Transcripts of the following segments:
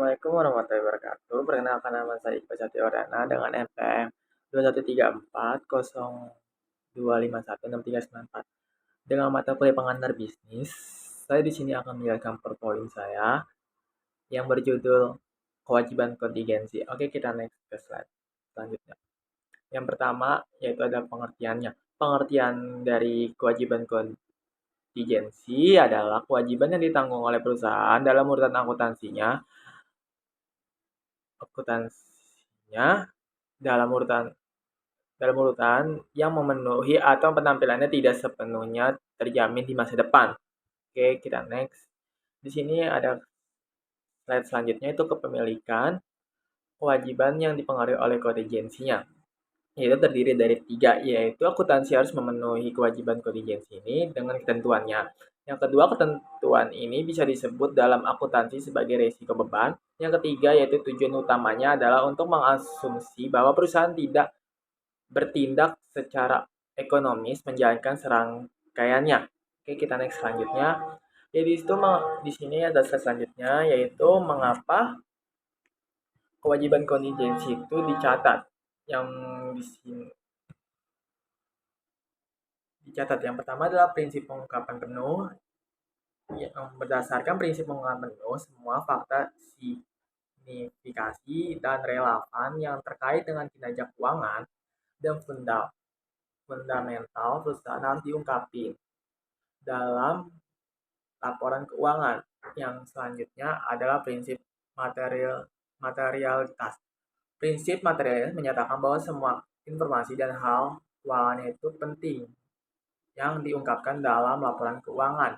Assalamualaikum warahmatullahi wabarakatuh. Perkenalkan nama saya Iqbal Satyawardana dengan NPM 213402516394. Dengan mata kuliah pengantar bisnis, saya di sini akan menjelaskan PowerPoint saya yang berjudul kewajiban kontingensi. Oke, kita next ke slide selanjutnya. Yang pertama yaitu ada pengertiannya. Pengertian dari kewajiban kontingensi adalah kewajiban yang ditanggung oleh perusahaan dalam urutan akuntansinya dalam urutan yang memenuhi atau penampilannya tidak sepenuhnya terjamin di masa depan. Oke, kita next. Di sini ada slide selanjutnya, itu kepemilikan kewajiban yang dipengaruhi oleh kontingensinya. Yaitu terdiri dari 3, yaitu akuntansi harus memenuhi kewajiban kontingensi ini dengan ketentuannya. Yang kedua, ketentuan ini bisa disebut dalam akuntansi sebagai resiko beban. Yang ketiga, yaitu tujuan utamanya adalah untuk mengasumsi bahwa perusahaan tidak bertindak secara ekonomis menjalankan serangkaiannya. Oke, kita next selanjutnya. Jadi di sini ada slide selanjutnya, yaitu mengapa kewajiban kontingensi itu dicatat. Yang di sini dicatat yang pertama adalah prinsip pengungkapan penuh. Berdasarkan prinsip pengungkapan penuh, semua fakta signifikasi dan relevan yang terkait dengan kinerja keuangan dan fundamental perusahaan harus diungkapin dalam laporan keuangan. Yang selanjutnya adalah prinsip materialitas. Prinsip materialitas menyatakan bahwa semua informasi dan hal keuangan itu penting yang diungkapkan dalam laporan keuangan.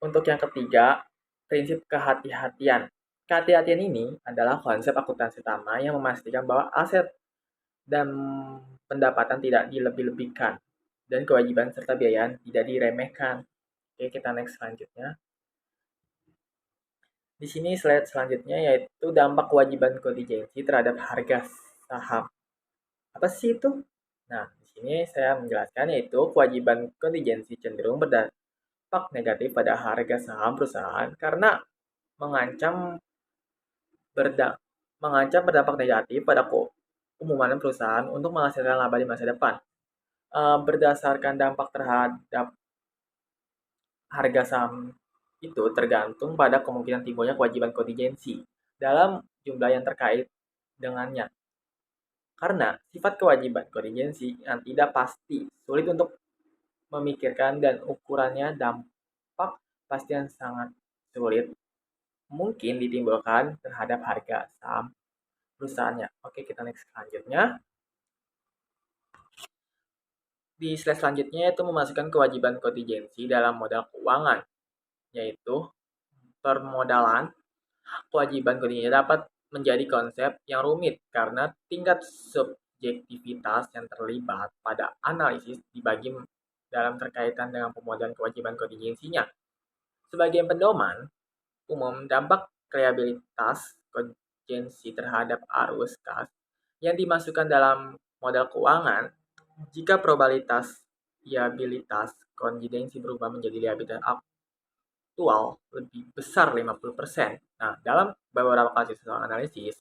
Untuk yang ketiga, prinsip kehati-hatian. Kehati-hatian ini adalah konsep akuntansi utama yang memastikan bahwa aset dan pendapatan tidak dilebih-lebihkan dan kewajiban serta biaya tidak diremehkan. Oke, kita next selanjutnya. Di sini slide selanjutnya yaitu dampak kewajiban kontingensi terhadap harga saham. Apa sih itu? Nah, di sini saya menjelaskan yaitu kewajiban kontingensi cenderung berdampak negatif pada harga saham perusahaan karena mengancam berdampak negatif pada keumuman perusahaan untuk menghasilkan laba di masa depan. Berdasarkan dampak terhadap harga saham itu tergantung pada kemungkinan timbulnya kewajiban kontingensi dalam jumlah yang terkait dengannya. Karena sifat kewajiban kontingensi yang tidak pasti, sulit untuk memikirkan dan ukurannya dampak pasti yang sangat sulit mungkin ditimbulkan terhadap harga saham perusahaannya. Oke, kita next selanjutnya. Di slide selanjutnya itu memasukkan kewajiban kontingensi dalam modal keuangan, yaitu permodalan. Kewajiban kontingensi dapat menjadi konsep yang rumit karena tingkat subjektivitas yang terlibat pada analisis dibagi dalam terkaitan dengan pemodalan kewajiban kontingensinya. Sebagai pedoman umum, dampak reliabilitas kontingensi terhadap arus kas yang dimasukkan dalam modal keuangan jika probabilitas liabilitas kontingensi berubah menjadi liabilitas aktual lebih besar 50%. Nah, dalam beberapa kasus analisis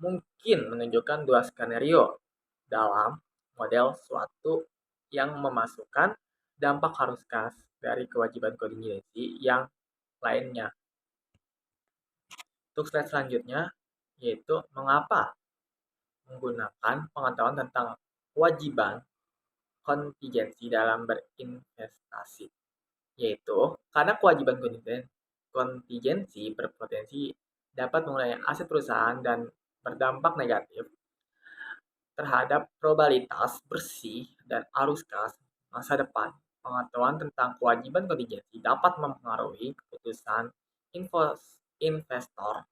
mungkin menunjukkan 2 skenario dalam model suatu yang memasukkan dampak arus kas dari kewajiban kontingensi yang lainnya. Untuk slide selanjutnya yaitu mengapa menggunakan pengetahuan tentang kewajiban kontingensi dalam berinvestasi, yaitu karena kewajiban kontingensi berpotensi dapat mengurangi aset perusahaan dan berdampak negatif terhadap probabilitas bersih dan arus kas masa depan. Pengetahuan tentang kewajiban kontingensi dapat mempengaruhi keputusan investor.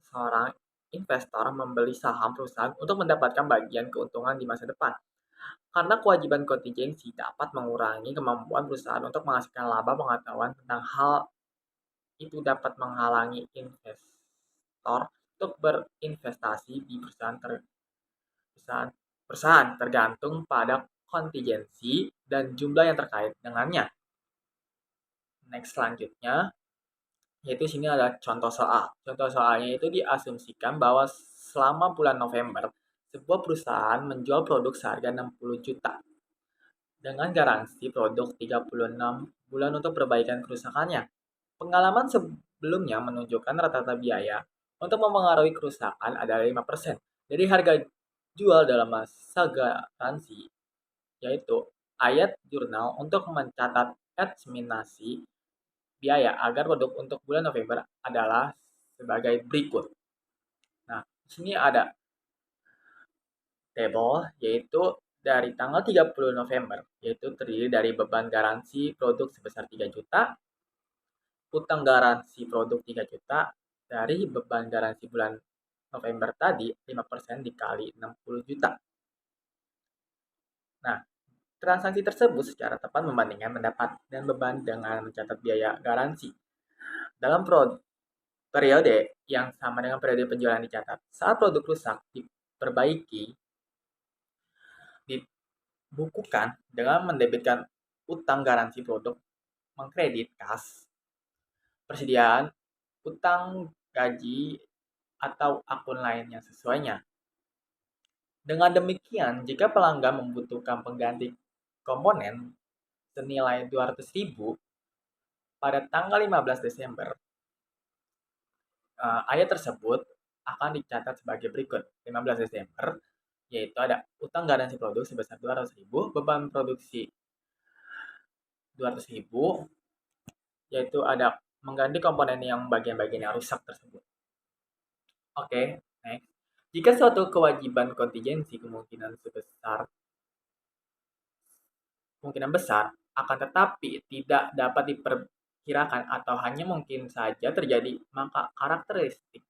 Seorang investor membeli saham perusahaan untuk mendapatkan bagian keuntungan di masa depan. Karena kewajiban kontingensi dapat mengurangi kemampuan perusahaan untuk menghasilkan laba, pengetahuan tentang hal itu dapat menghalangi investor untuk berinvestasi di perusahaan tergantung pada kontingensi dan jumlah yang terkait dengannya. Next selanjutnya, Yaitu sini ada contoh soal. Contoh soalnya itu diasumsikan bahwa selama bulan November, sebuah perusahaan menjual produk seharga 60 juta dengan garansi produk 36 bulan untuk perbaikan kerusakannya. Pengalaman sebelumnya menunjukkan rata-rata biaya untuk memengaruhi kerusakan adalah 5% dari harga jual dalam masa garansi, yaitu ayat jurnal untuk mencatat estimasi biaya agar produk untuk bulan November adalah sebagai berikut. Nah, di sini ada table yaitu dari tanggal 30 November, yaitu terdiri dari beban garansi produk sebesar 3 juta, utang garansi produk 3 juta, dari beban garansi bulan November tadi 5% dikali 60 juta. Nah, transaksi tersebut secara tepat membandingkan pendapat dan beban dengan mencatat biaya garansi. Dalam periode yang sama dengan periode penjualan dicatat, saat produk rusak diperbaiki, dibukukan dengan mendebitkan utang garansi produk, mengkredit kas, persediaan, utang gaji, atau akun lain yang sesuainya. Dengan demikian, jika pelanggan membutuhkan pengganti komponen senilai 200.000 pada tanggal 15 Desember, ayat tersebut akan dicatat sebagai berikut. 15 Desember, yaitu ada utang garansi produk sebesar 200.000, beban produksi 200.000, yaitu ada mengganti komponen yang bagian-bagian yang rusak tersebut. Oke, next. Jika suatu kewajiban kontingensi kemungkinan besar akan tetapi tidak dapat diperkirakan atau hanya mungkin saja terjadi, maka karakteristik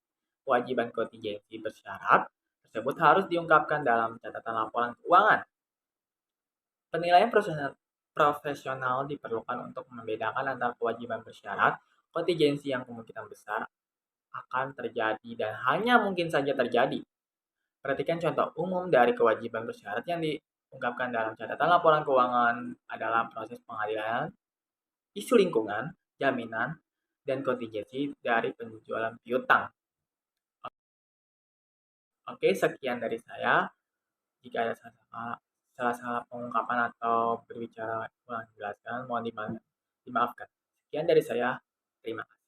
kewajiban kontingensi bersyarat tersebut harus diungkapkan dalam catatan laporan keuangan. Penilaian profesional diperlukan untuk membedakan antara kewajiban bersyarat, kontingensi yang kemungkinan besar akan terjadi dan hanya mungkin saja terjadi. Perhatikan contoh umum dari kewajiban bersyarat yang diungkapkan dalam catatan laporan keuangan adalah proses pengadilan, isu lingkungan, jaminan, dan kontingensi dari penjualan piutang. Oke, sekian dari saya. Jika ada salah-salah pengungkapan atau berbicara kurang jelaskan, mohon dimaafkan. Sekian dari saya. Terima kasih.